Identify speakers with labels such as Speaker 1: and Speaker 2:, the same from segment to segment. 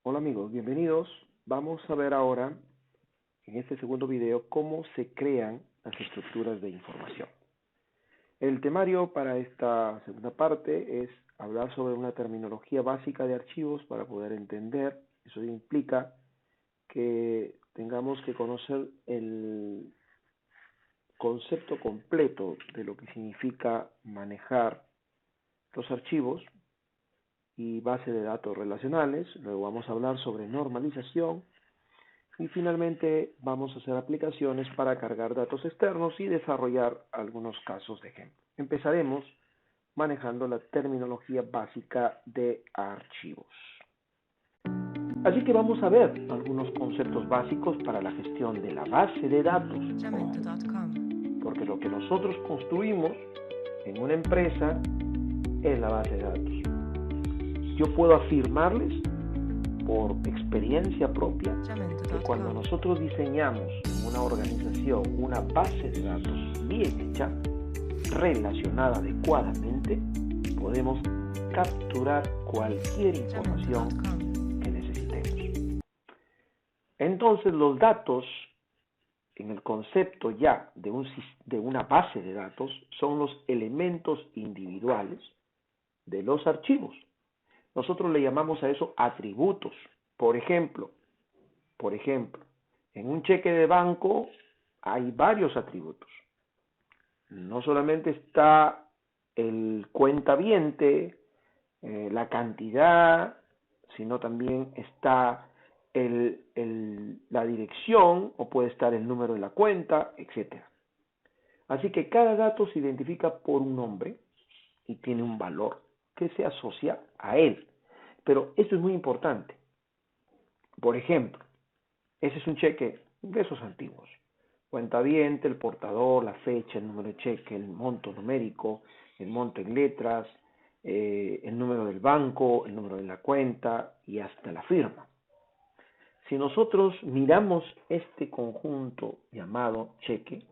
Speaker 1: Hola amigos, bienvenidos. Vamos a ver ahora en este segundo video cómo se crean las estructuras de información. El temario para esta segunda parte es hablar sobre una terminología básica de archivos para poder entender. Eso implica que tengamos que conocer el concepto completo de lo que significa manejar los archivos y base de datos relacionales. Luego vamos a hablar sobre normalización y finalmente vamos a hacer aplicaciones para cargar datos externos y desarrollar algunos casos de ejemplo. Empezaremos manejando la terminología básica de archivos. Así que vamos a ver algunos conceptos básicos para la gestión de la base de datos. Porque lo que nosotros construimos en una empresa es la base de datos. Yo puedo afirmarles por experiencia propia que cuando nosotros diseñamos en una organización una base de datos bien hecha, relacionada adecuadamente, podemos capturar cualquier información que necesitemos. Entonces los datos, en el concepto ya de una base de datos, son los elementos individuales de los archivos. Nosotros le llamamos a eso atributos. Por ejemplo, en un cheque de banco hay varios atributos. No solamente está el cuentaviente, la cantidad, sino también está la dirección, o puede estar el número de la cuenta, etc. Así que cada dato se identifica por un nombre y tiene un valor que se asocia a él. Pero esto es muy importante. Por ejemplo, ese es un cheque de esos antiguos. Cuentaviente, el portador, la fecha, el número de cheque, el monto numérico, el monto en letras, el número del banco, el número de la cuenta y hasta la firma. Si nosotros miramos este conjunto llamado cheque,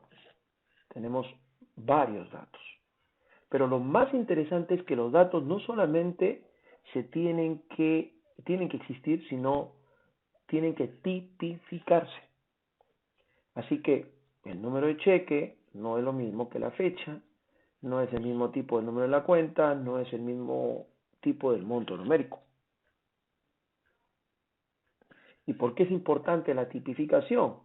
Speaker 1: tenemos varios datos. Pero lo más interesante es que los datos no solamente tienen que existir, sino tienen que tipificarse. Así que el número de cheque no es lo mismo que la fecha, no es el mismo tipo del número de la cuenta, no es el mismo tipo del monto numérico. ¿Y por qué es importante la tipificación?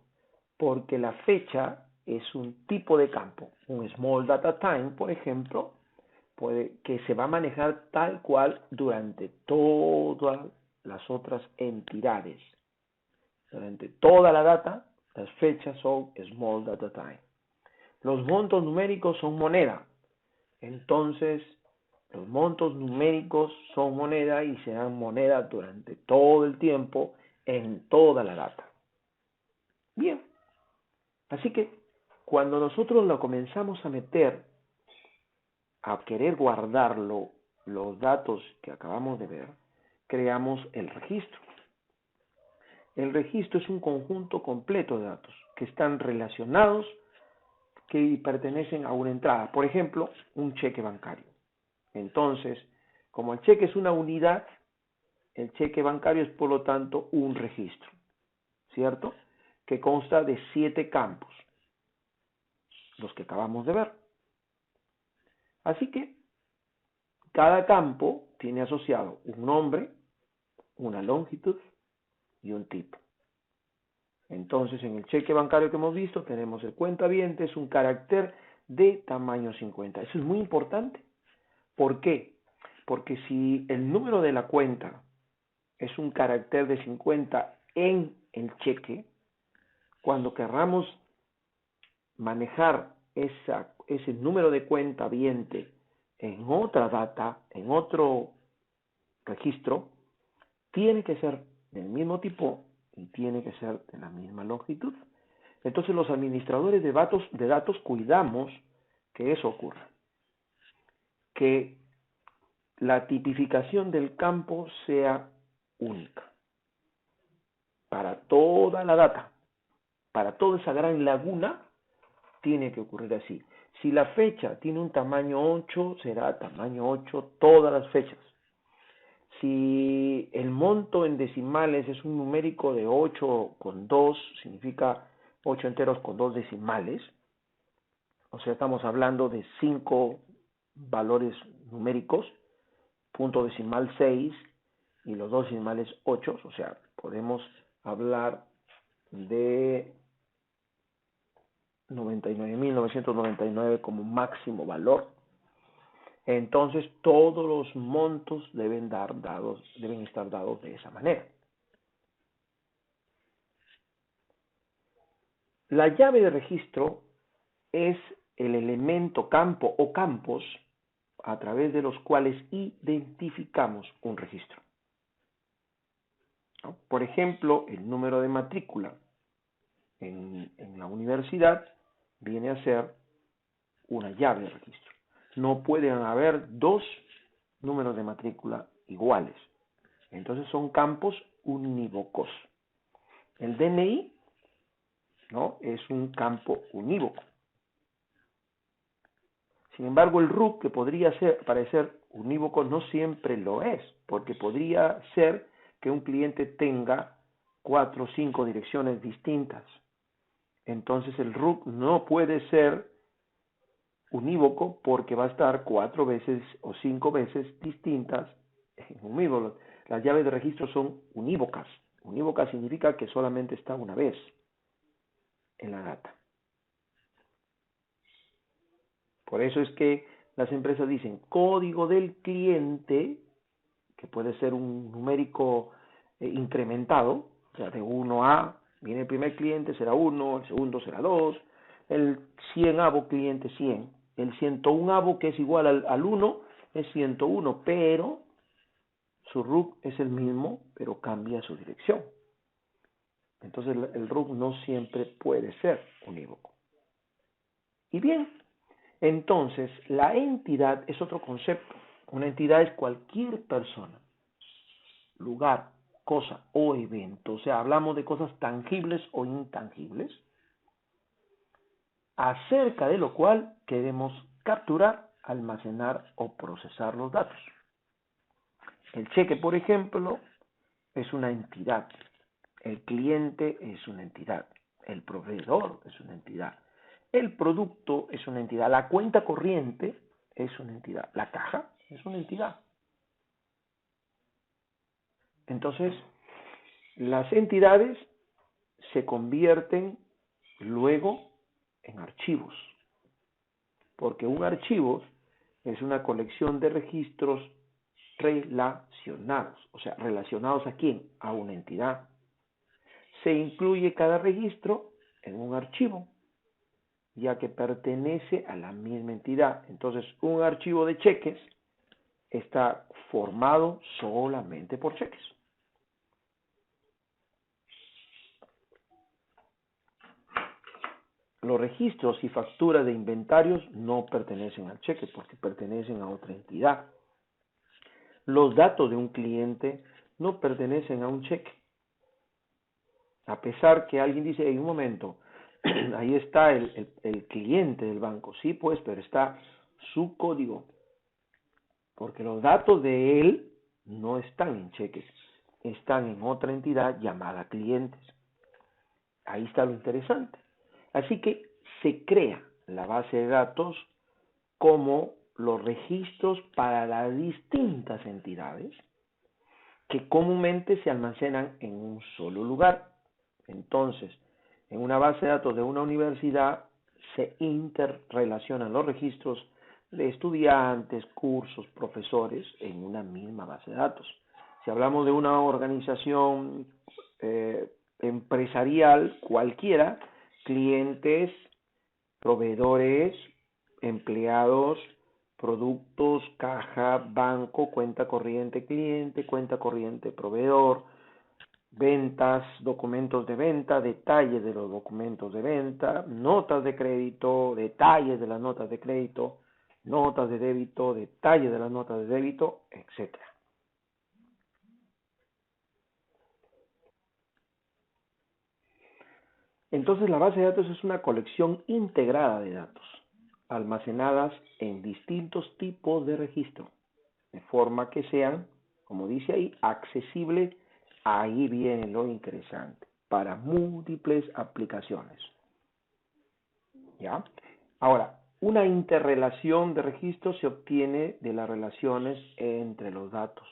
Speaker 1: Porque la fecha es un tipo de campo. Un small data time, por ejemplo, que se va a manejar tal cual durante todas las otras entidades. Durante toda la data, las fechas son small data time. Los montos numéricos son moneda. Entonces, los montos numéricos son moneda y serán moneda durante todo el tiempo en toda la data. Bien, así que cuando nosotros lo comenzamos a meter, a querer guardarlo, los datos que acabamos de ver, creamos el registro. El registro es un conjunto completo de datos que están relacionados, que pertenecen a una entrada. Por ejemplo, un cheque bancario. Entonces, como el cheque es una unidad, el cheque bancario es por lo tanto un registro, ¿cierto? Que consta de 7 campos, los que acabamos de ver. Así que cada campo tiene asociado un nombre, una longitud y un tipo. Entonces, en el cheque bancario que hemos visto, tenemos el cuentaviente, es un carácter de tamaño 50. Eso es muy importante. ¿Por qué? Porque si el número de la cuenta es un carácter de 50 en el cheque, cuando querramos manejar ese número de cuentaviente en otra data, en otro registro, tiene que ser del mismo tipo y tiene que ser de la misma longitud. Entonces los administradores de datos cuidamos que eso ocurra, que la tipificación del campo sea única para toda la data, para toda esa gran laguna, tiene que ocurrir así. Si la fecha tiene un tamaño 8, será tamaño 8 todas las fechas. Si el monto en decimales es un numérico de 8 con 2, significa 8 enteros con 2 decimales, o sea, estamos hablando de 5 valores numéricos, punto decimal 6 y los dos decimales 8, o sea, podemos hablar de 99.999 como máximo valor. Entonces todos los montos deben estar dados de esa manera. La llave de registro es el elemento campo o campos a través de los cuales identificamos un registro, ¿no? Por ejemplo, el número de matrícula en la universidad viene a ser una llave de registro. No pueden haber dos números de matrícula iguales. Entonces son campos unívocos. El DNI, ¿no?, es un campo unívoco. Sin embargo, el RUC, que podría parecer unívoco, no siempre lo es, porque podría ser que un cliente tenga 4 o 5 direcciones distintas. Entonces el RUC no puede ser unívoco porque va a estar 4 veces o 5 veces distintas en un mismo. Las llaves de registro son unívocas. Unívoca significa que solamente está una vez en la data. Por eso es que las empresas dicen código del cliente, que puede ser un numérico incrementado, o sea, de 1 a, viene el primer cliente, será 1, el segundo será 2, el 100avo cliente 100, el 101avo, que es igual al 1, es 101, pero su RUC es el mismo, pero cambia su dirección. Entonces el RUC no siempre puede ser unívoco. Y bien, entonces la entidad es otro concepto. Una entidad es cualquier persona, lugar, cosa o evento. O sea, hablamos de cosas tangibles o intangibles, acerca de lo cual queremos capturar, almacenar o procesar los datos. El cheque, por ejemplo, es una entidad. El cliente es una entidad. El proveedor es una entidad. El producto es una entidad. La cuenta corriente es una entidad. La caja es una entidad. Entonces, las entidades se convierten luego en archivos, porque un archivo es una colección de registros relacionados. O sea, ¿relacionados a quién? A una entidad. Se incluye cada registro en un archivo, ya que pertenece a la misma entidad. Entonces, un archivo de cheques está formado solamente por cheques. Los registros y facturas de inventarios no pertenecen al cheque porque pertenecen a otra entidad. Los datos de un cliente no pertenecen a un cheque. A pesar que alguien dice, en un momento, ahí está el cliente del banco. Sí, pues, pero está su código. Porque los datos de él no están en cheques, están en otra entidad llamada clientes. Ahí está lo interesante. Así que se crea la base de datos como los registros para las distintas entidades que comúnmente se almacenan en un solo lugar. Entonces, en una base de datos de una universidad se interrelacionan los registros de estudiantes, cursos, profesores en una misma base de datos. Si hablamos de una organización empresarial cualquiera, clientes, proveedores, empleados, productos, caja, banco, cuenta corriente cliente, cuenta corriente proveedor, ventas, documentos de venta, detalles de los documentos de venta, notas de crédito, detalles de las notas de crédito, notas de débito, detalles de las notas de débito, etc. Entonces la base de datos es una colección integrada de datos, almacenadas en distintos tipos de registro, de forma que sean como dice ahí, accesible, ahí viene lo interesante, para múltiples aplicaciones. ¿Ya? Ahora, una interrelación de registros se obtiene de las relaciones entre los datos.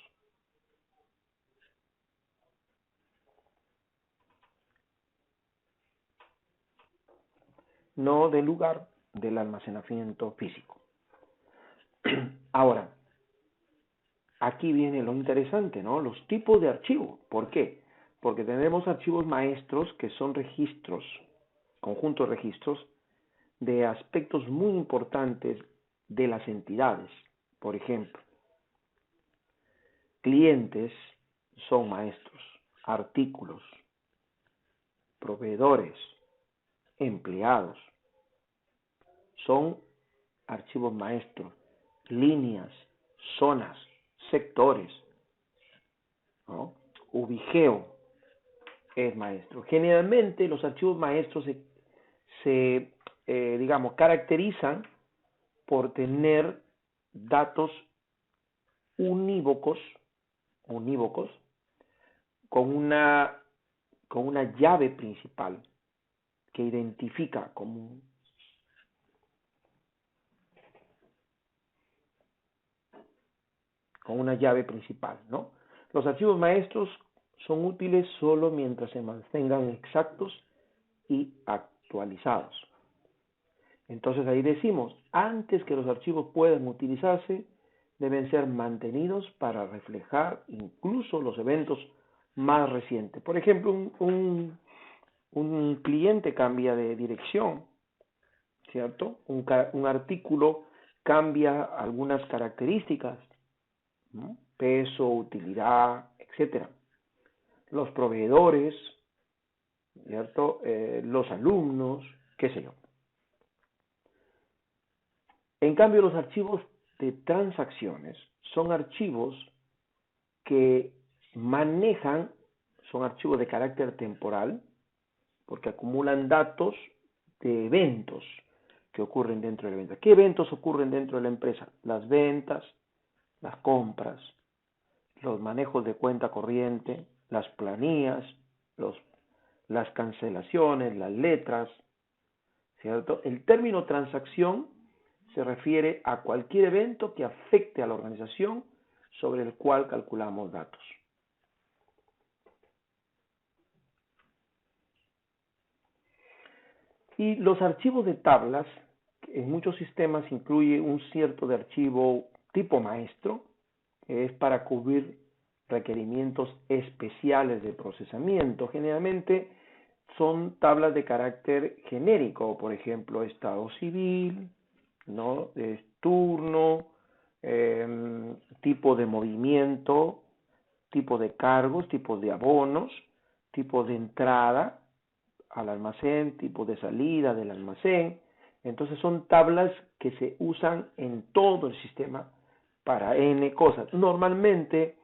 Speaker 1: No del lugar del almacenamiento físico. Ahora, aquí viene lo interesante, ¿no? Los tipos de archivos. ¿Por qué? Porque tenemos archivos maestros que son registros, conjuntos de registros de aspectos muy importantes de las entidades. Por ejemplo, clientes son maestros, artículos, proveedores, empleados, son archivos maestros, líneas, zonas, sectores, ¿no? Ubigeo es maestro. Generalmente los archivos maestros digamos, caracterizan por tener datos unívocos con una llave principal que identifica con una llave principal, ¿no? Los archivos maestros son útiles solo mientras se mantengan exactos y actualizados. Entonces ahí decimos, antes que los archivos puedan utilizarse, deben ser mantenidos para reflejar incluso los eventos más recientes. Por ejemplo, un cliente cambia de dirección, ¿cierto? Un artículo cambia algunas características, ¿no? Peso, utilidad, etcétera. Los proveedores, ¿cierto? Los alumnos, qué sé yo. En cambio, los archivos de transacciones son archivos que son archivos de carácter temporal, porque acumulan datos de eventos que ocurren dentro de la empresa. ¿Qué eventos ocurren dentro de la empresa? Las ventas, las compras, los manejos de cuenta corriente, las planillas, las cancelaciones, las letras, ¿cierto? El término transacción se refiere a cualquier evento que afecte a la organización sobre el cual calculamos datos. Y los archivos de tablas, en muchos sistemas incluye un cierto de archivo tipo maestro, que es para cubrir requerimientos especiales de procesamiento. Generalmente son tablas de carácter genérico, por ejemplo, estado civil, ¿no? Turno, tipo de movimiento, tipo de cargos, tipo de abonos, tipo de entrada al almacén, tipo de salida del almacén. Entonces son tablas que se usan en todo el sistema para N cosas. Normalmente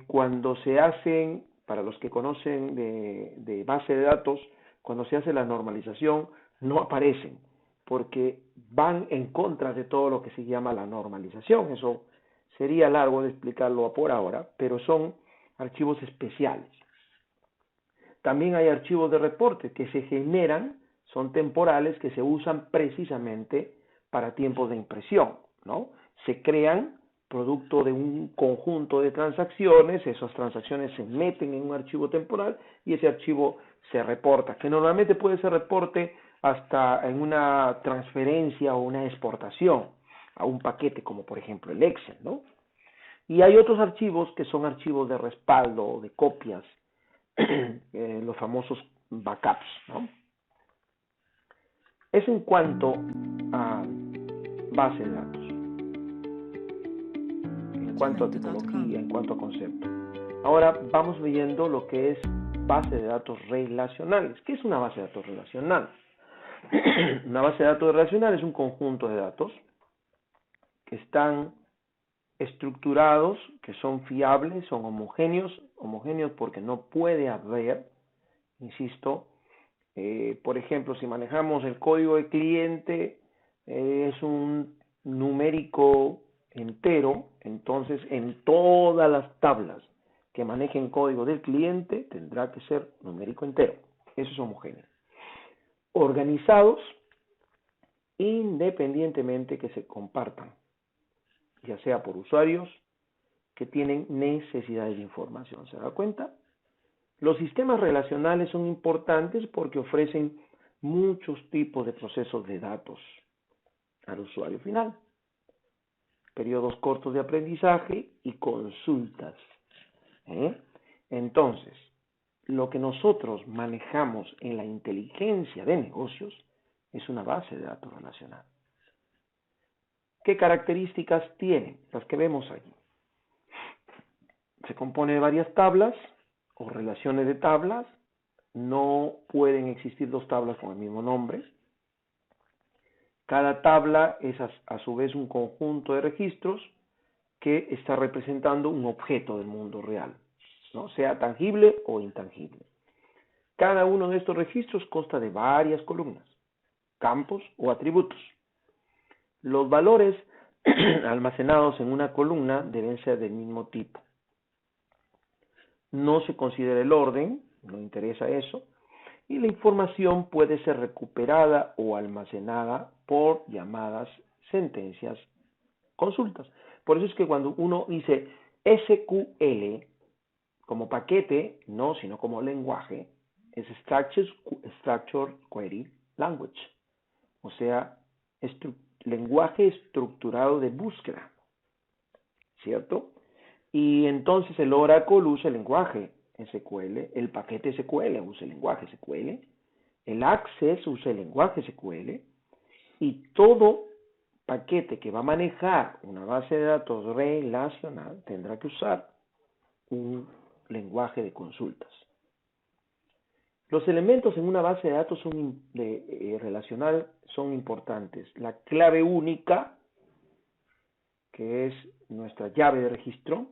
Speaker 1: cuando se hacen, para los que conocen de base de datos, cuando se hace la normalización no aparecen porque van en contra de todo lo que se llama la normalización. Eso sería largo de explicarlo por ahora, pero son archivos especiales. También hay archivos de reporte que se generan, son temporales, que se usan precisamente para tiempos de impresión, ¿no? Se crean producto de un conjunto de transacciones, esas transacciones se meten en un archivo temporal y ese archivo se reporta, que normalmente puede ser reporte hasta en una transferencia o una exportación a un paquete, como por ejemplo el Excel, ¿no? Y hay otros archivos que son archivos de respaldo o de copias, los famosos backups, ¿no? Es en cuanto a base de datos, en cuanto a tecnología, en cuanto a concepto. Ahora vamos viendo lo que es base de datos relacionales. ¿Qué es una base de datos relacional? Una base de datos relacional es un conjunto de datos que están estructurados, que son fiables, son homogéneos porque no puede haber, insisto, por ejemplo, si manejamos el código de cliente, es un numérico entero, entonces en todas las tablas que manejen código del cliente tendrá que ser numérico entero. Eso es homogéneo. Organizados independientemente que se compartan, ya sea por usuarios que tienen necesidades de información. ¿Se da cuenta? Los sistemas relacionales son importantes porque ofrecen muchos tipos de procesos de datos al usuario final, periodos cortos de aprendizaje y consultas. Entonces, lo que nosotros manejamos en la inteligencia de negocios es una base de datos relacional. ¿Qué características tiene? Las que vemos allí. Se compone de varias tablas o relaciones de tablas. No pueden existir dos tablas con el mismo nombre. Cada tabla es a su vez un conjunto de registros que está representando un objeto del mundo real, ¿no? Sea tangible o intangible. Cada uno de estos registros consta de varias columnas, campos o atributos. Los valores almacenados en una columna deben ser del mismo tipo. No se considera el orden, no interesa eso, y la información puede ser recuperada o almacenada por llamadas, sentencias, consultas. Por eso es que cuando uno dice SQL como paquete, no, sino como lenguaje, es Structured Query Language, o sea, lenguaje estructurado de búsqueda, ¿cierto? Y entonces el Oracle usa el lenguaje SQL, el paquete SQL usa el lenguaje SQL, el Access usa el lenguaje SQL, y todo paquete que va a manejar una base de datos relacional tendrá que usar un lenguaje de consultas. Los elementos en una base de datos relacional son importantes. La clave única, que es nuestra llave de registro,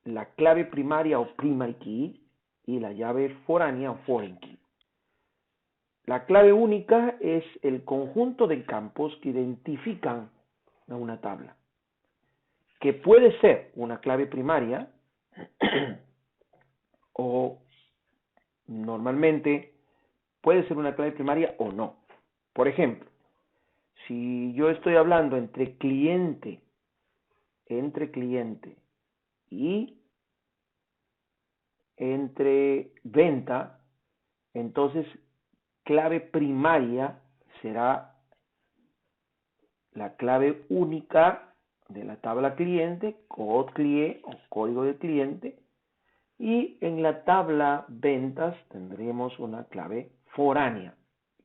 Speaker 1: la clave primaria o primary key y la llave foránea o foreign key. La clave única es el conjunto de campos que identifican a una tabla, que puede ser una clave primaria o normalmente puede ser una clave primaria o no. Por ejemplo, si yo estoy hablando entre cliente y entre venta, entonces clave primaria será la clave única de la tabla cliente, code CLIE o código de cliente, y en la tabla ventas tendremos una clave foránea,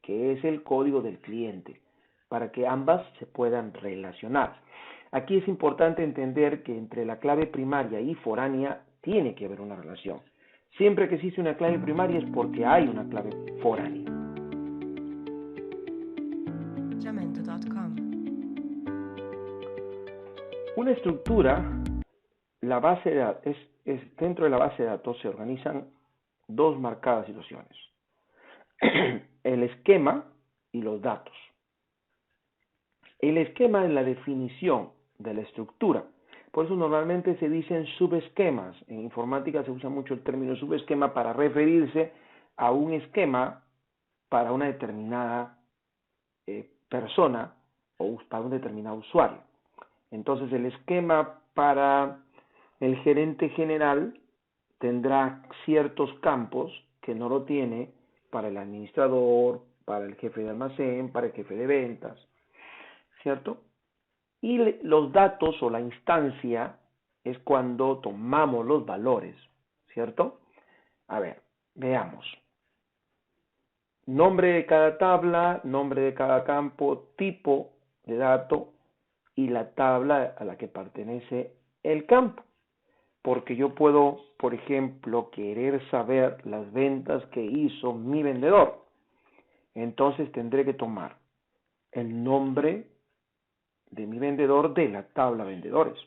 Speaker 1: que es el código del cliente, para que ambas se puedan relacionar. Aquí es importante entender que entre la clave primaria y foránea tiene que haber una relación. Siempre que existe una clave primaria es porque hay una clave foránea. Una estructura, la base de datos, dentro de la base de datos se organizan dos marcadas situaciones: el esquema y los datos. El esquema es la definición de la estructura. Por eso normalmente se dicen subesquemas. En informática se usa mucho el término subesquema para referirse a un esquema para una determinada persona o para un determinado usuario. Entonces el esquema para el gerente general tendrá ciertos campos que no lo tiene para el administrador, para el jefe de almacén, para el jefe de ventas, ¿cierto? Y los datos o la instancia es cuando tomamos los valores, ¿cierto? A ver, veamos. Nombre de cada tabla, nombre de cada campo, tipo de dato y la tabla a la que pertenece el campo. Porque yo puedo, por ejemplo, querer saber las ventas que hizo mi vendedor. Entonces tendré que tomar el nombre de mi vendedor de la tabla vendedores.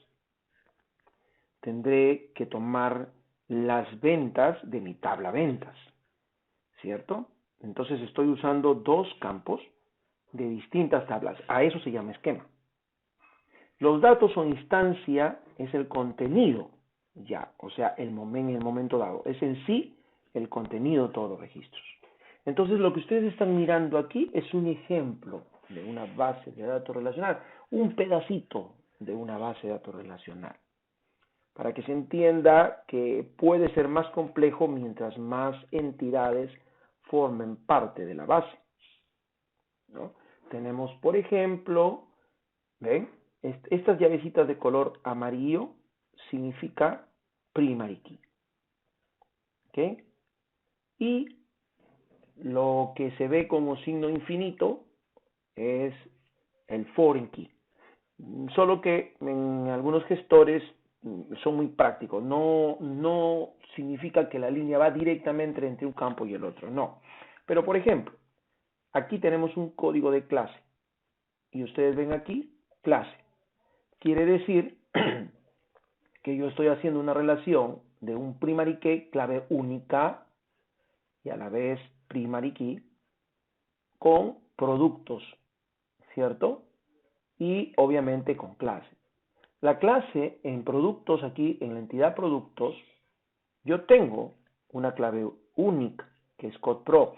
Speaker 1: Tendré que tomar las ventas de mi tabla ventas, ¿cierto? Entonces estoy usando dos campos de distintas tablas. A eso se llama esquema. Los datos o instancia es el contenido, ya, o sea, en el momento dado. Es en sí el contenido de todos los registros. Entonces, lo que ustedes están mirando aquí es un ejemplo de una base de datos relacional, un pedacito de una base de datos relacional, para que se entienda que puede ser más complejo mientras más entidades formen parte de la base, ¿no? Tenemos, por ejemplo, ¿ven? Estas llavecitas de color amarillo significa primary key, ¿ok? Y lo que se ve como signo infinito es el foreign key. Solo que en algunos gestores son muy prácticos. No significa que la línea va directamente entre un campo y el otro, no. Pero por ejemplo, aquí tenemos un código de clase y ustedes ven aquí clase. Quiere decir que yo estoy haciendo una relación de un primary key, clave única, y a la vez primary key, con productos, ¿cierto? Y obviamente con clase. La clase en productos, aquí en la entidad productos, yo tengo una clave única, que es CodePro,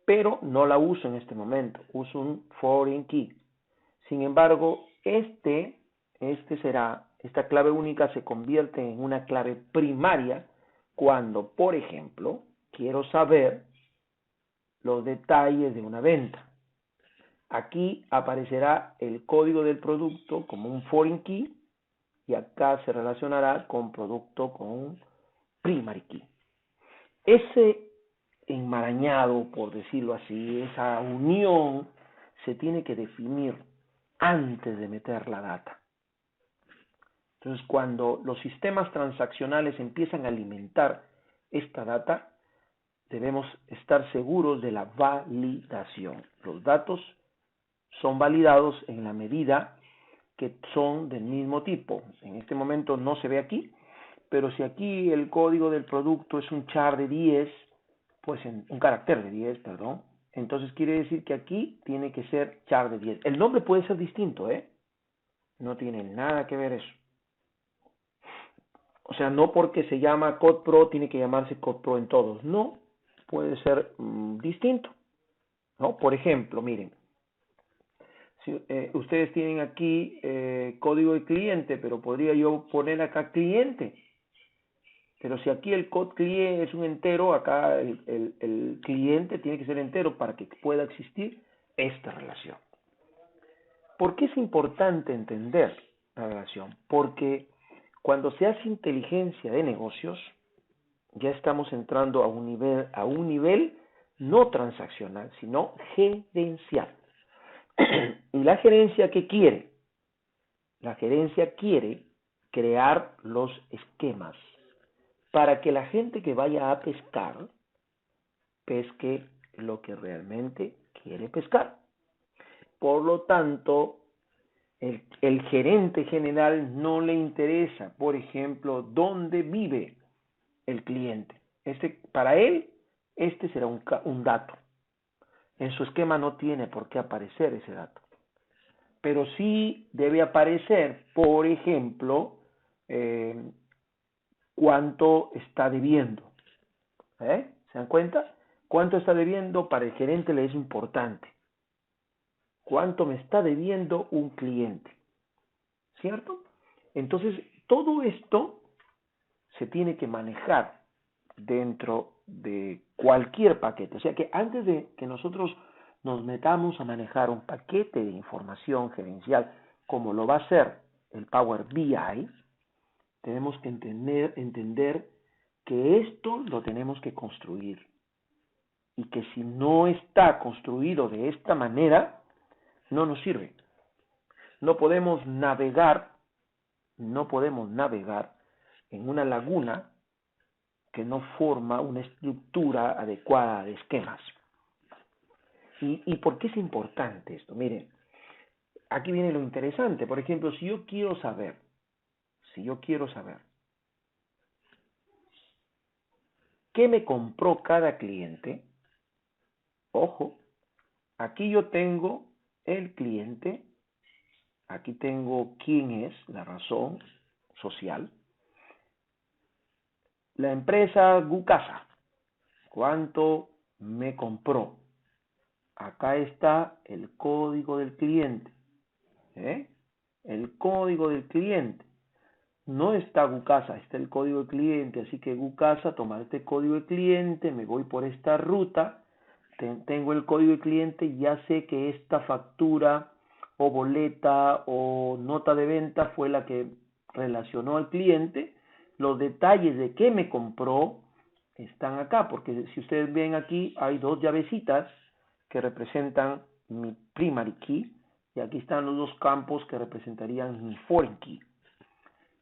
Speaker 1: pero no la uso en este momento, uso un foreign key. Sin embargo, esta clave única se convierte en una clave primaria cuando, por ejemplo, quiero saber los detalles de una venta. Aquí aparecerá el código del producto como un foreign key y acá se relacionará con producto con primary key. Ese enmarañado, por decirlo así, esa unión se tiene que definir antes de meter la data. Entonces, cuando los sistemas transaccionales empiezan a alimentar esta data, debemos estar seguros de la validación. Los datos son validados en la medida que son del mismo tipo. En este momento no se ve aquí, pero si aquí el código del producto es un char de 10, pues un carácter de 10, perdón, entonces quiere decir que aquí tiene que ser char de 10. El nombre puede ser distinto, no tiene nada que ver eso. O sea, no porque se llama CodePro tiene que llamarse CodePro en todos. No, puede ser distinto, ¿no? Por ejemplo, miren, si ustedes tienen aquí código de cliente, pero podría yo poner acá cliente. Pero si aquí el code cliente es un entero, acá el cliente tiene que ser entero para que pueda existir esta relación. ¿Por qué es importante entender la relación? Porque cuando se hace inteligencia de negocios, ya estamos entrando a un nivel no transaccional, sino gerencial. ¿Y la gerencia qué quiere? La gerencia quiere crear los esquemas para que la gente que vaya a pescar, pesque lo que realmente quiere pescar. Por lo tanto, el gerente general no le interesa, por ejemplo, dónde vive el cliente. Para él, este será un dato. En su esquema no tiene por qué aparecer ese dato. Pero sí debe aparecer, por ejemplo, cuánto está debiendo. ¿Se dan cuenta? Cuánto está debiendo para el gerente le es importante. Cuánto me está debiendo un cliente. ¿Cierto? Entonces, todo esto se tiene que manejar dentro de cualquier paquete. O sea que antes de que nosotros nos metamos a manejar un paquete de información gerencial, como lo va a hacer el Power BI, tenemos que entender que esto lo tenemos que construir. Y que si no está construido de esta manera, no nos sirve. No podemos navegar en una laguna que no forma una estructura adecuada de esquemas. ¿Y por qué es importante esto? Miren, aquí viene lo interesante. Por ejemplo, si yo quiero saber qué me compró cada cliente, ojo, aquí yo tengo el cliente, Aquí tengo quién es, la razón social. La empresa Gucasa, ¿cuánto me compró? Acá está el código del cliente. El código del cliente. No está Gucasa, está el código del cliente. Así que Gucasa, toma este código del cliente, me voy por esta ruta. Tengo el código del cliente, ya sé que esta factura o boleta o nota de venta fue la que relacionó al cliente. Los detalles de qué me compró están acá, porque si ustedes ven aquí hay dos llavecitas que representan mi primary key y aquí están los dos campos que representarían mi foreign key.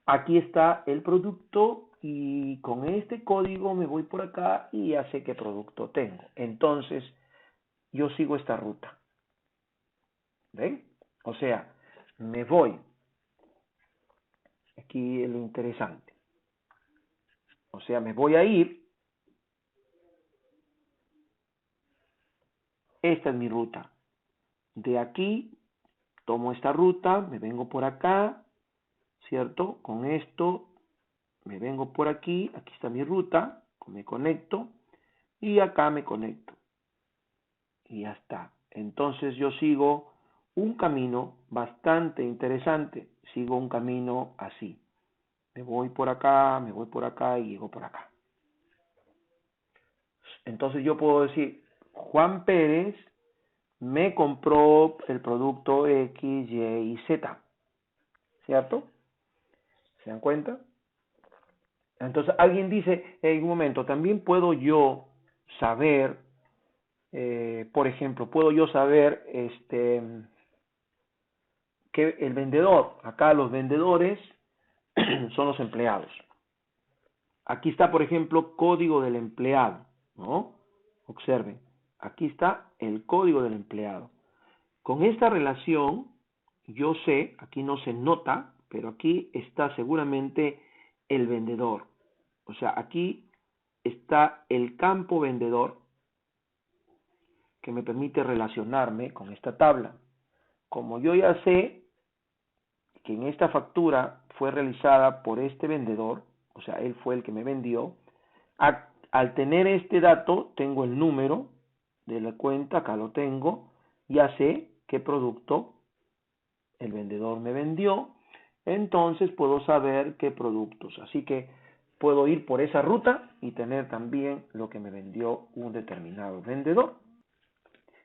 Speaker 1: Aquí está el producto y con este código me voy por acá y ya sé qué producto tengo. Entonces yo sigo esta ruta. ¿Ven? O sea, me voy. Aquí es lo interesante. O sea, me voy a ir. Esta es mi ruta. De aquí tomo esta ruta, me vengo por acá, ¿cierto? Con esto me vengo por aquí está mi ruta, me conecto y acá me conecto. Y ya está. Entonces yo sigo un camino bastante interesante. Sigo un camino así. Me voy por acá y llego por acá. Entonces yo puedo decir, Juan Pérez me compró el producto X, Y y Z. ¿Cierto? ¿Se dan cuenta? Entonces alguien dice, en un momento, también puedo yo saber, por ejemplo, puedo yo saber que el vendedor, acá los vendedores son los empleados. Aquí está, por ejemplo, código del empleado, ¿no? Observen, aquí está el código del empleado. Con esta relación, yo sé, aquí no se nota, pero aquí está seguramente el vendedor. O sea, aquí está el campo vendedor que me permite relacionarme con esta tabla. Como yo ya sé que en esta factura fue realizada por este vendedor, o sea, él fue el que me vendió, al tener este dato, tengo el número de la cuenta, acá lo tengo, ya sé qué producto el vendedor me vendió, entonces puedo saber qué productos. Así que puedo ir por esa ruta y tener también lo que me vendió un determinado vendedor.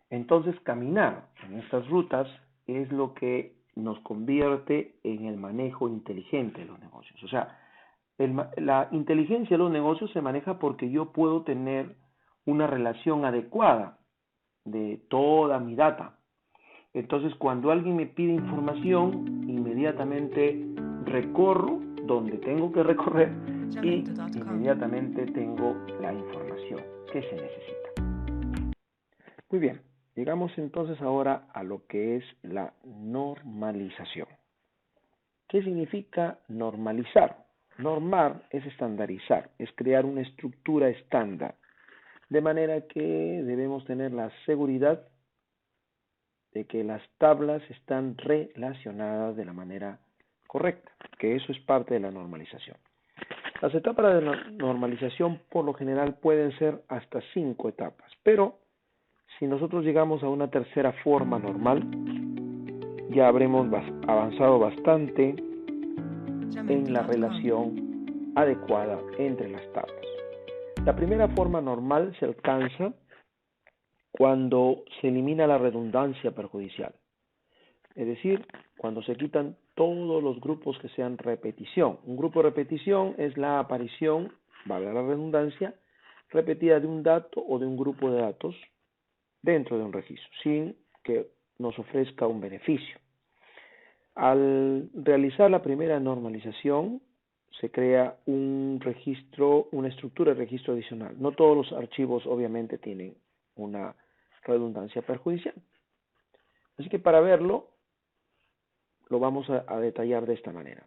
Speaker 1: Entonces caminar en estas rutas es lo que nos convierte en el manejo inteligente de los negocios. O sea, la inteligencia de los negocios se maneja porque yo puedo tener una relación adecuada de toda mi data. Entonces, cuando alguien me pide información, inmediatamente recorro donde tengo que recorrer y inmediatamente tengo la información que se necesita. Muy bien, llegamos entonces ahora a lo que es la normalización. ¿Qué significa normalizar? Normar es estandarizar, es crear una estructura estándar, de manera que debemos tener la seguridad de que las tablas están relacionadas de la manera correcta, que eso es parte de la normalización. Las etapas de la normalización por lo general pueden ser hasta 5 etapas, pero si nosotros llegamos a una tercera forma normal, ya habremos avanzado bastante en la relación adecuada entre las tablas. La primera forma normal se alcanza cuando se elimina la redundancia perjudicial, es decir, cuando se quitan todos los grupos que sean repetición. Un grupo de repetición es la aparición, valga la redundancia, repetida de un dato o de un grupo de datos dentro de un registro, sin que nos ofrezca un beneficio. Al realizar la primera normalización, se crea un registro, una estructura de registro adicional. No todos los archivos obviamente tienen una redundancia perjudicial. Así que para verlo, lo vamos a detallar de esta manera.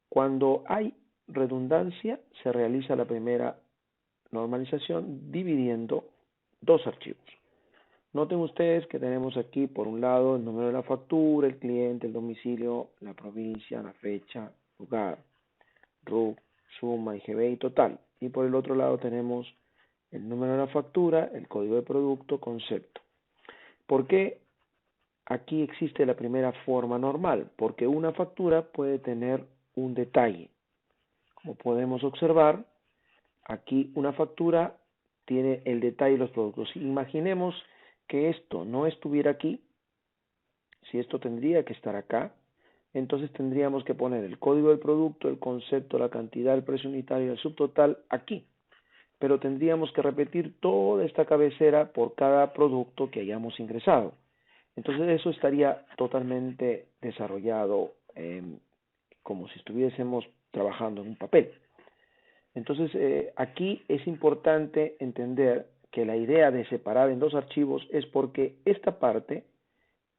Speaker 1: Cuando hay redundancia, se realiza la primera normalización dividiendo dos archivos. Noten ustedes que tenemos aquí por un lado el número de la factura, el cliente, el domicilio, la provincia, la fecha, lugar, RUC, suma, IGB y total. Y por el otro lado tenemos el número de la factura, el código de producto, concepto. ¿Por qué aquí existe la primera forma normal? Porque una factura puede tener un detalle. Como podemos observar, aquí una factura tiene el detalle de los productos. Imaginemos que esto no estuviera aquí, si esto tendría que estar acá, entonces tendríamos que poner el código del producto, el concepto, la cantidad, el precio unitario y el subtotal aquí. Pero tendríamos que repetir toda esta cabecera por cada producto que hayamos ingresado. Entonces eso estaría totalmente desarrollado como si estuviésemos trabajando en un papel. Entonces aquí es importante entender que la idea de separar en dos archivos es porque esta parte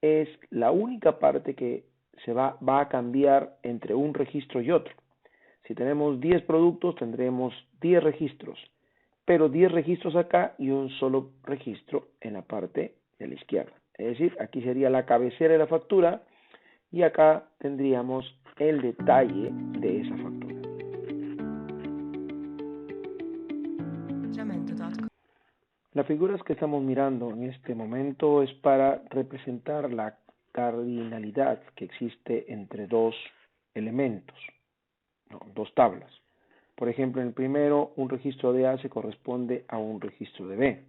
Speaker 1: es la única parte que va a cambiar entre un registro y otro. Si tenemos 10 productos, tendremos 10 registros, pero 10 registros acá y un solo registro en la parte de la izquierda. Es decir, aquí sería la cabecera de la factura y acá tendríamos el detalle de esa factura. Las figuras que estamos mirando en este momento es para representar la cardinalidad que existe entre dos elementos, no, dos tablas. Por ejemplo, en el primero, un registro de A se corresponde a un registro de B.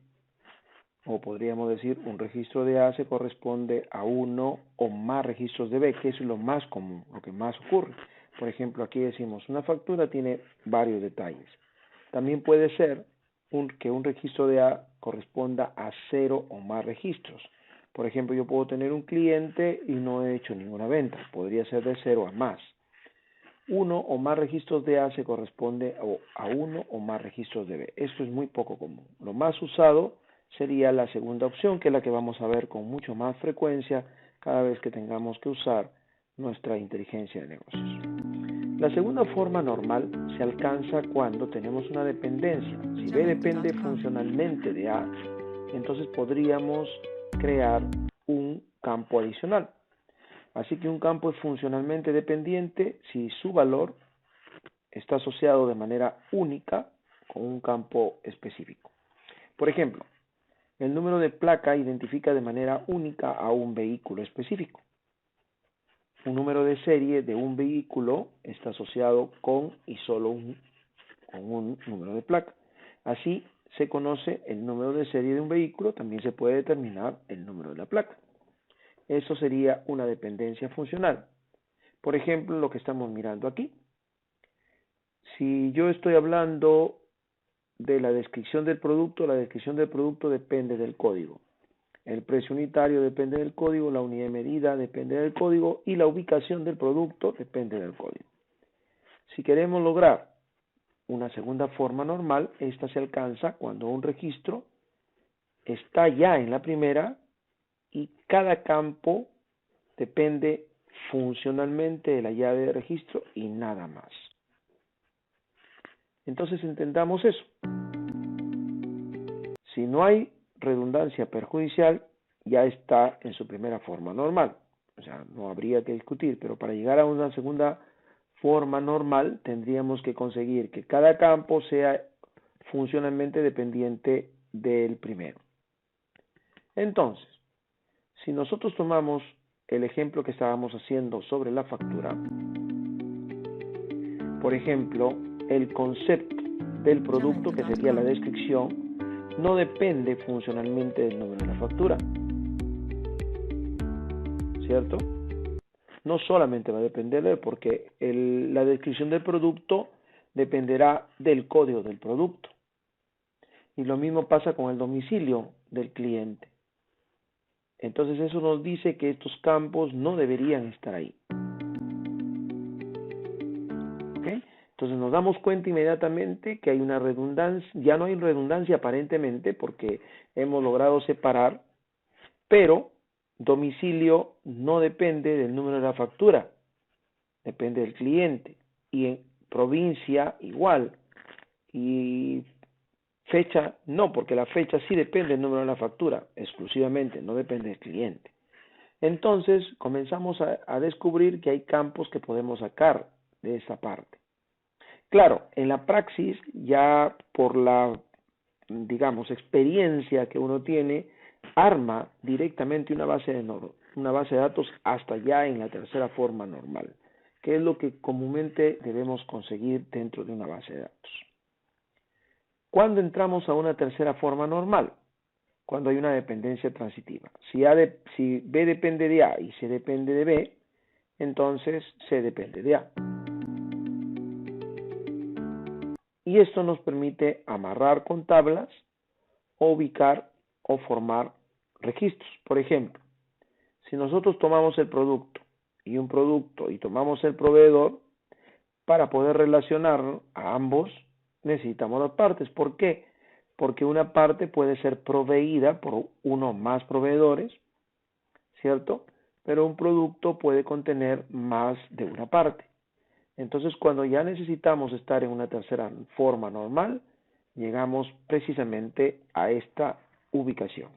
Speaker 1: O podríamos decir, un registro de A se corresponde a uno o más registros de B, que es lo más común, lo que más ocurre. Por ejemplo, aquí decimos, una factura tiene varios detalles. También puede ser que un registro de A corresponda a 0 o más registros. Por ejemplo, yo puedo tener un cliente y no he hecho ninguna venta. Podría ser de 0 a más. Uno o más registros de A se corresponde a uno o más registros de B. Esto es muy poco común. Lo más usado sería la segunda opción, que es la que vamos a ver con mucho más frecuencia cada vez que tengamos que usar nuestra inteligencia de negocios. La segunda forma normal se alcanza cuando tenemos una dependencia. Si B depende funcionalmente de A, entonces podríamos crear un campo adicional. Así que un campo es funcionalmente dependiente si su valor está asociado de manera única con un campo específico. Por ejemplo, el número de placa identifica de manera única a un vehículo específico. Un número de serie de un vehículo está asociado con y solo con un número de placa. Así se conoce el número de serie de un vehículo, también se puede determinar el número de la placa. Eso sería una dependencia funcional. Por ejemplo, lo que estamos mirando aquí. Si yo estoy hablando de la descripción del producto, la descripción del producto depende del código. El precio unitario depende del código, la unidad de medida depende del código y la ubicación del producto depende del código. Si queremos lograr una segunda forma normal, esta se alcanza cuando un registro está ya en la primera y cada campo depende funcionalmente de la llave de registro y nada más. Entonces entendamos eso. Si no hay redundancia perjudicial, ya está en su primera forma normal. O sea, no habría que discutir, pero para llegar a una segunda forma normal tendríamos que conseguir que cada campo sea funcionalmente dependiente del primero. Entonces, si nosotros tomamos el ejemplo que estábamos haciendo sobre la factura, por ejemplo, el concepto del producto, que sería la descripción, no depende funcionalmente del número de la factura, ¿cierto? No solamente va a depender de él, porque la descripción del producto dependerá del código del producto. Y lo mismo pasa con el domicilio del cliente. Entonces eso nos dice que estos campos no deberían estar ahí. ¿Okay? Entonces nos damos cuenta inmediatamente que hay una redundancia, ya no hay redundancia aparentemente porque hemos logrado separar, pero domicilio no depende del número de la factura, depende del cliente. Y en provincia igual. Y Fecha no, porque la fecha sí depende del número de la factura, exclusivamente, no depende del cliente. Entonces comenzamos a descubrir que hay campos que podemos sacar de esa parte. Claro, en la praxis, ya por la, digamos, experiencia que uno tiene, arma directamente una base de datos hasta ya en la tercera forma normal, que es lo que comúnmente debemos conseguir dentro de una base de datos. ¿Cuándo entramos a una tercera forma normal? Cuando hay una dependencia transitiva. Si B depende de A y C depende de B, entonces C depende de A. Y esto nos permite amarrar con tablas, o ubicar o formar registros. Por ejemplo, si nosotros tomamos el producto y tomamos el proveedor, para poder relacionar a ambos necesitamos las partes. ¿Por qué? Porque una parte puede ser proveída por uno o más proveedores, ¿cierto? Pero un producto puede contener más de una parte. Entonces, cuando ya necesitamos estar en una tercera forma normal, llegamos precisamente a esta ubicación.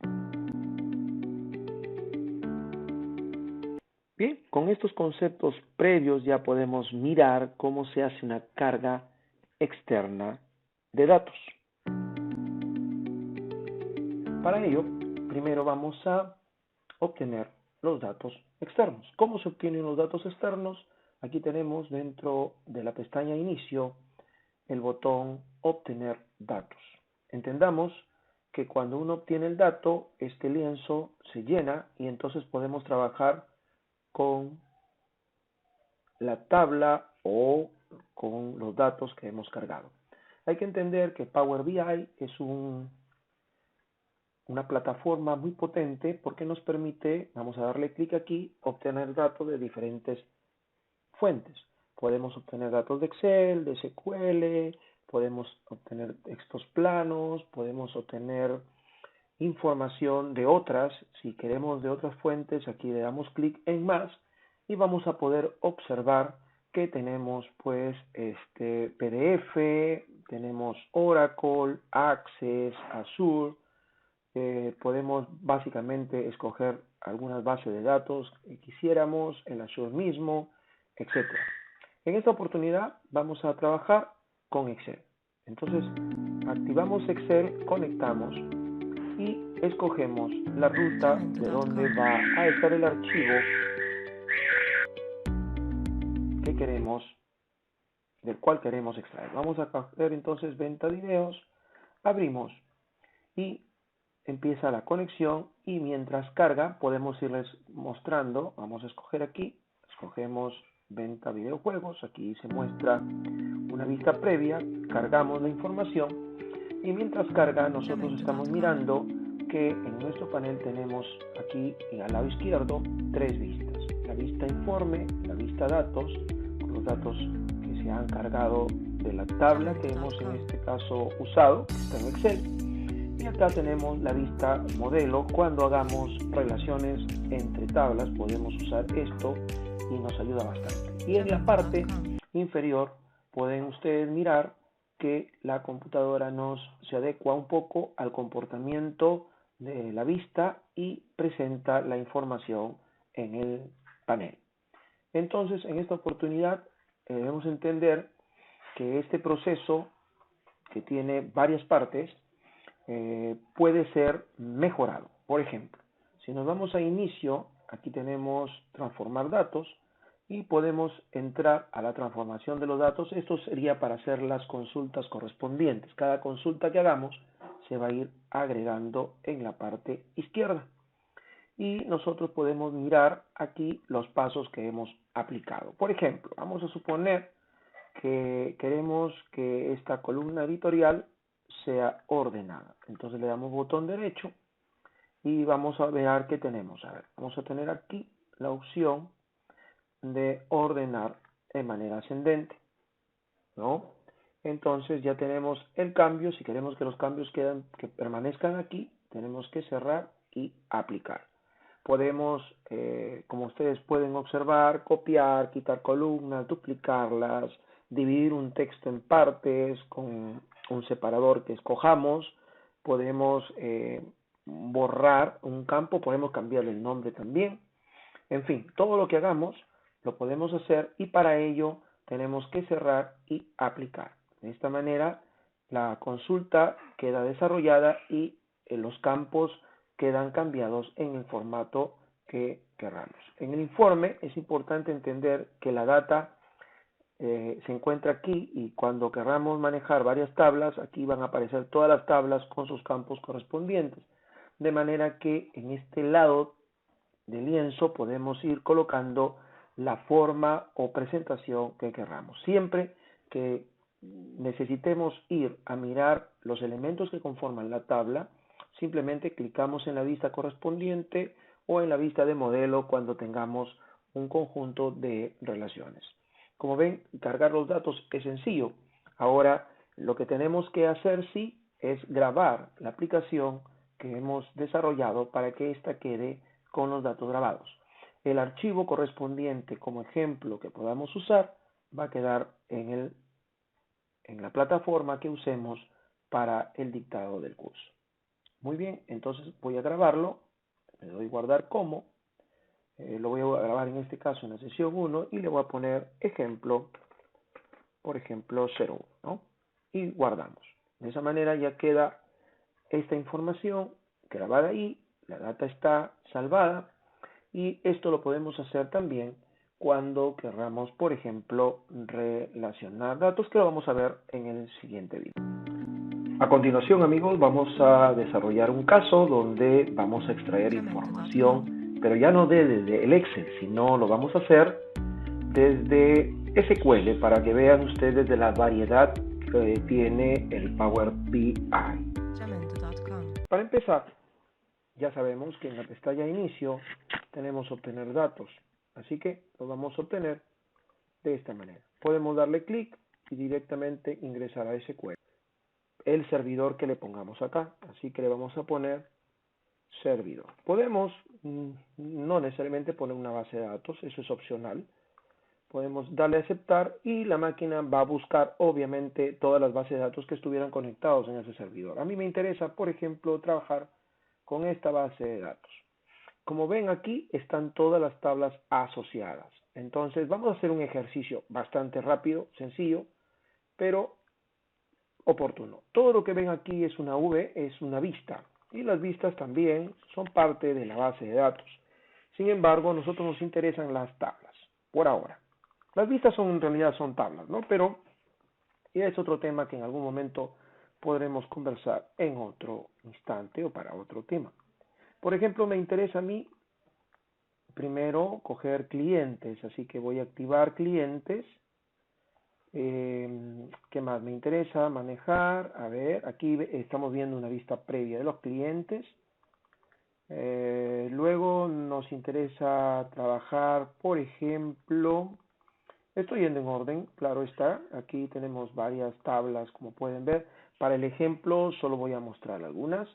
Speaker 1: Bien, con estos conceptos previos ya podemos mirar cómo se hace una carga externa de datos. Para ello, primero vamos a obtener los datos externos. ¿Cómo se obtienen los datos externos? Aquí tenemos dentro de la pestaña Inicio el botón Obtener datos. Entendamos que cuando uno obtiene el dato, este lienzo se llena y entonces podemos trabajar con la tabla o con los datos que hemos cargado. Hay que entender que Power BI es una plataforma muy potente porque nos permite, vamos a darle clic aquí, obtener datos de diferentes fuentes. Podemos obtener datos de Excel, de SQL, podemos obtener textos planos, podemos obtener información de otras. Si queremos de otras fuentes, aquí le damos clic en más y vamos a poder observar que tenemos pues PDF, tenemos Oracle, Access, Azure. Podemos básicamente escoger algunas bases de datos que quisiéramos, el Azure mismo, etc. En esta oportunidad vamos a trabajar con Excel. Entonces, activamos Excel, conectamos y escogemos la ruta de donde va a estar el archivo que queremos, del cual queremos extraer. Vamos a coger entonces venta de videos, abrimos y empieza la conexión y mientras carga podemos irles mostrando. Vamos a escoger aquí, escogemos venta videojuegos, aquí se muestra una vista previa, cargamos la información y mientras carga nosotros estamos mirando que en nuestro panel tenemos aquí al lado izquierdo tres vistas: la vista informe, la vista datos, con los datos que se han cargado de la tabla que hemos en este caso usado, que está en Excel, y acá tenemos la vista modelo. Cuando hagamos relaciones entre tablas podemos usar esto y nos ayuda bastante. Y en la parte inferior pueden ustedes mirar que la computadora se adecua un poco al comportamiento de la vista y presenta la información en el panel. Entonces, en esta oportunidad debemos entender que este proceso, que tiene varias partes, puede ser mejorado. Por ejemplo, si nos vamos a inicio, aquí tenemos transformar datos y podemos entrar a la transformación de los datos. Esto sería para hacer las consultas correspondientes. Cada consulta que hagamos se va a ir agregando en la parte izquierda y nosotros podemos mirar aquí los pasos que hemos aplicado. Por ejemplo, vamos a suponer que queremos que esta columna editorial sea ordenada. Entonces le damos botón derecho y vamos a ver qué tenemos. A ver, vamos a tener aquí la opción de ordenar de manera ascendente, ¿no? Entonces ya tenemos el cambio. Si queremos que los cambios que permanezcan aquí, tenemos que cerrar y aplicar. Podemos, como ustedes pueden observar, copiar, quitar columnas, duplicarlas, dividir un texto en partes con un separador que escojamos, podemos borrar un campo, podemos cambiarle el nombre también. En fin, todo lo que hagamos lo podemos hacer y para ello tenemos que cerrar y aplicar. De esta manera la consulta queda desarrollada y los campos quedan cambiados en el formato que queramos. En el informe es importante entender que la data se encuentra aquí y cuando queramos manejar varias tablas, aquí van a aparecer todas las tablas con sus campos correspondientes. De manera que en este lado del lienzo podemos ir colocando la forma o presentación que queramos. Siempre que necesitemos ir a mirar los elementos que conforman la tabla, simplemente clicamos en la vista correspondiente o en la vista de modelo cuando tengamos un conjunto de relaciones. Como ven, cargar los datos es sencillo. Ahora, lo que tenemos que hacer sí es grabar la aplicación que hemos desarrollado para que ésta quede con los datos grabados. El archivo correspondiente como ejemplo que podamos usar va a quedar en la plataforma que usemos para el dictado del curso. Muy bien, entonces voy a grabarlo, le doy guardar como, lo voy a grabar en este caso en la sesión 1 y le voy a poner ejemplo, por ejemplo 01, ¿no? Y guardamos. De esa manera ya queda esta información grabada ahí, la data está salvada y esto lo podemos hacer también cuando querramos, por ejemplo, relacionar datos, que lo vamos a ver en el siguiente video. A continuación, amigos, vamos a desarrollar un caso donde vamos a extraer información, pero ya no desde el Excel, sino lo vamos a hacer desde SQL para que vean ustedes de la variedad que tiene el Power BI. Para empezar, ya sabemos que en la pestaña inicio tenemos obtener datos, así que lo vamos a obtener de esta manera. Podemos darle clic y directamente ingresar a SQL. El servidor que le pongamos acá, así que le vamos a poner servidor. Podemos no necesariamente poner una base de datos, eso es opcional. Podemos darle a aceptar y la máquina va a buscar obviamente todas las bases de datos que estuvieran conectados en ese servidor. A mí me interesa, por ejemplo, trabajar con esta base de datos. Como ven aquí están todas las tablas asociadas. Entonces vamos a hacer un ejercicio bastante rápido, sencillo, pero oportuno. Todo lo que ven aquí es una V, es una vista. Y las vistas también son parte de la base de datos. Sin embargo, a nosotros nos interesan las tablas, por ahora. Las vistas en realidad son tablas, ¿no? Pero ya es otro tema que en algún momento podremos conversar en otro instante o para otro tema. Por ejemplo, me interesa a mí primero coger clientes, así que voy a activar clientes. ¿Qué más me interesa? Manejar, a ver, aquí estamos viendo una vista previa de los clientes. Luego nos interesa trabajar, por ejemplo, estoy yendo en orden, claro está, aquí tenemos varias tablas como pueden ver. Para el ejemplo solo voy a mostrar algunas.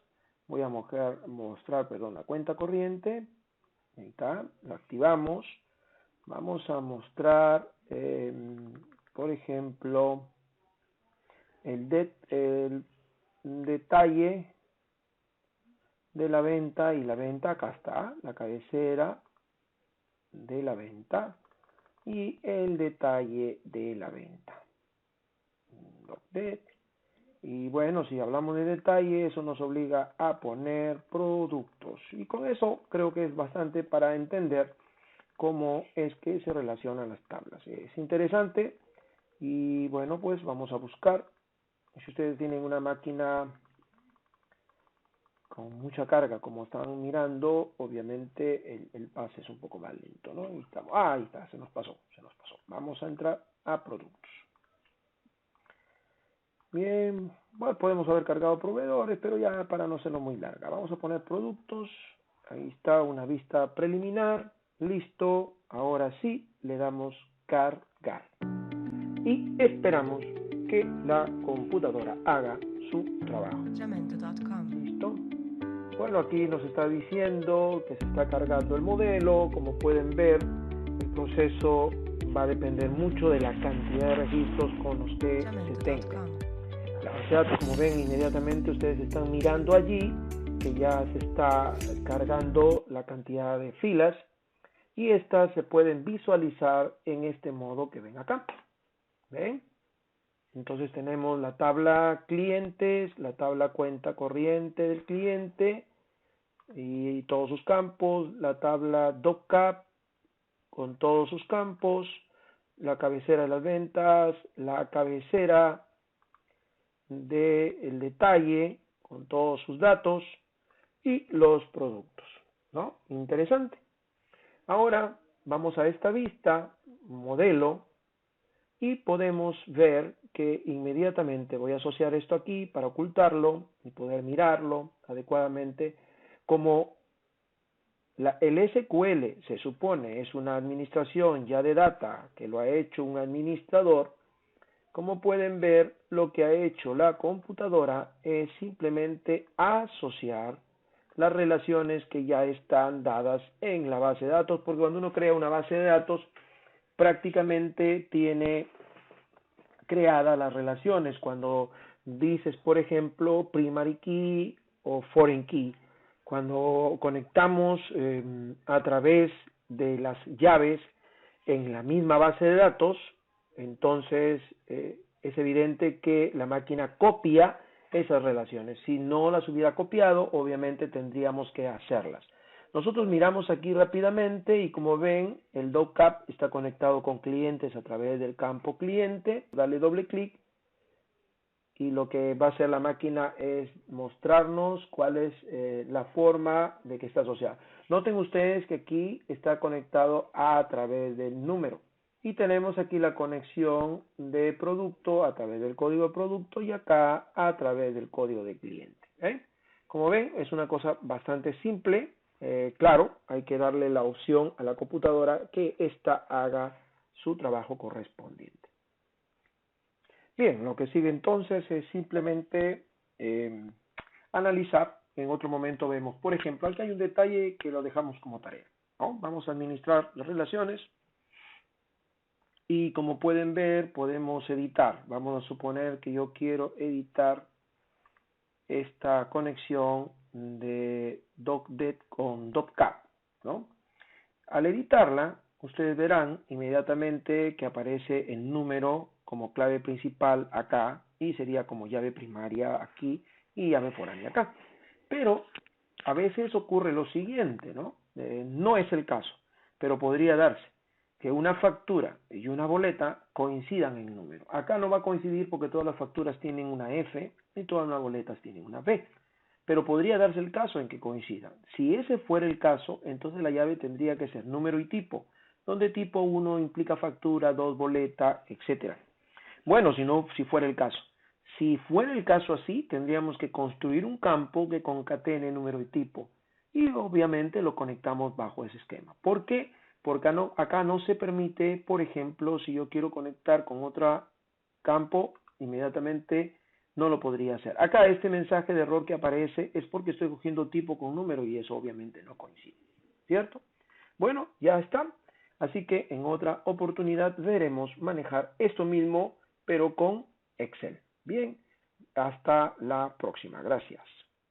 Speaker 1: Voy a mostrar la cuenta corriente, ahí está, la activamos. Vamos a mostrar, por ejemplo, el detalle de la venta y la venta, acá está, la cabecera de la venta y el detalle de la venta. Y bueno, si hablamos de detalle, eso nos obliga a poner productos. Y con eso creo que es bastante para entender cómo es que se relacionan las tablas. Es interesante y bueno, pues vamos a buscar. Si ustedes tienen una máquina con mucha carga, como están mirando, obviamente el pase es un poco más lento, ¿no? Ahí está, se nos pasó. Vamos a entrar a productos. Bien, bueno, podemos haber cargado proveedores, pero ya para no hacerlo muy larga. Vamos a poner productos. Ahí está una vista preliminar. Listo. Ahora sí, le damos cargar. Y esperamos que la computadora haga su trabajo. Listo. Bueno, aquí nos está diciendo que se está cargando el modelo. Como pueden ver, el proceso va a depender mucho de la cantidad de registros con los que se tengan. La base de datos, como ven, inmediatamente ustedes están mirando allí que ya se está cargando la cantidad de filas y estas se pueden visualizar en este modo que ven acá. ¿Ven? Entonces tenemos la tabla clientes, la tabla cuenta corriente del cliente y todos sus campos, la tabla DocCap con todos sus campos, la cabecera de las ventas, la cabecera del detalle con todos sus datos y los productos, ¿no? Interesante. Ahora vamos a esta vista, modelo, y podemos ver que inmediatamente voy a asociar esto aquí para ocultarlo y poder mirarlo adecuadamente. Como el SQL se supone es una administración ya de data que lo ha hecho un administrador, como pueden ver, lo que ha hecho la computadora es simplemente asociar las relaciones que ya están dadas en la base de datos, porque cuando uno crea una base de datos, prácticamente tiene creadas las relaciones. Cuando dices, por ejemplo, primary key o foreign key, cuando conectamos a través de las llaves en la misma base de datos, entonces es evidente que la máquina copia esas relaciones. Si no las hubiera copiado, obviamente tendríamos que hacerlas. Nosotros miramos aquí rápidamente y como ven, el DocCap está conectado con clientes a través del campo cliente. Dale doble clic y lo que va a hacer la máquina es mostrarnos cuál es la forma de que está asociada. Noten ustedes que aquí está conectado a través del número y tenemos aquí la conexión de producto a través del código de producto y acá a través del código de cliente. Como ven, es una cosa bastante simple. Claro, hay que darle la opción a la computadora que ésta haga su trabajo correspondiente. Bien, lo que sigue entonces es simplemente analizar. En otro momento vemos, por ejemplo, aquí hay un detalle que lo dejamos como tarea, ¿no? Vamos a administrar las relaciones y como pueden ver, podemos editar. Vamos a suponer que yo quiero editar esta conexión de DocDet con DocCap, ¿no? Al editarla, ustedes verán inmediatamente que aparece el número como clave principal acá y sería como llave primaria aquí y llave foránea acá. Pero a veces ocurre lo siguiente, ¿no? No es el caso, pero podría darse que una factura y una boleta coincidan en número. Acá no va a coincidir porque todas las facturas tienen una F y todas las boletas tienen una B. Pero podría darse el caso en que coincidan. Si ese fuera el caso, entonces la llave tendría que ser número y tipo, donde tipo 1 implica factura, 2 boleta, etc. Bueno, si fuera el caso. Si fuera el caso así, tendríamos que construir un campo que concatene número y tipo. Y obviamente lo conectamos bajo ese esquema. ¿Por qué? Porque acá no se permite, por ejemplo, si yo quiero conectar con otro campo, inmediatamente no lo podría hacer. Acá este mensaje de error que aparece es porque estoy cogiendo tipo con número y eso obviamente no coincide, ¿cierto? Bueno, ya está. Así que en otra oportunidad veremos manejar esto mismo, pero con Excel. Bien, hasta la próxima. Gracias.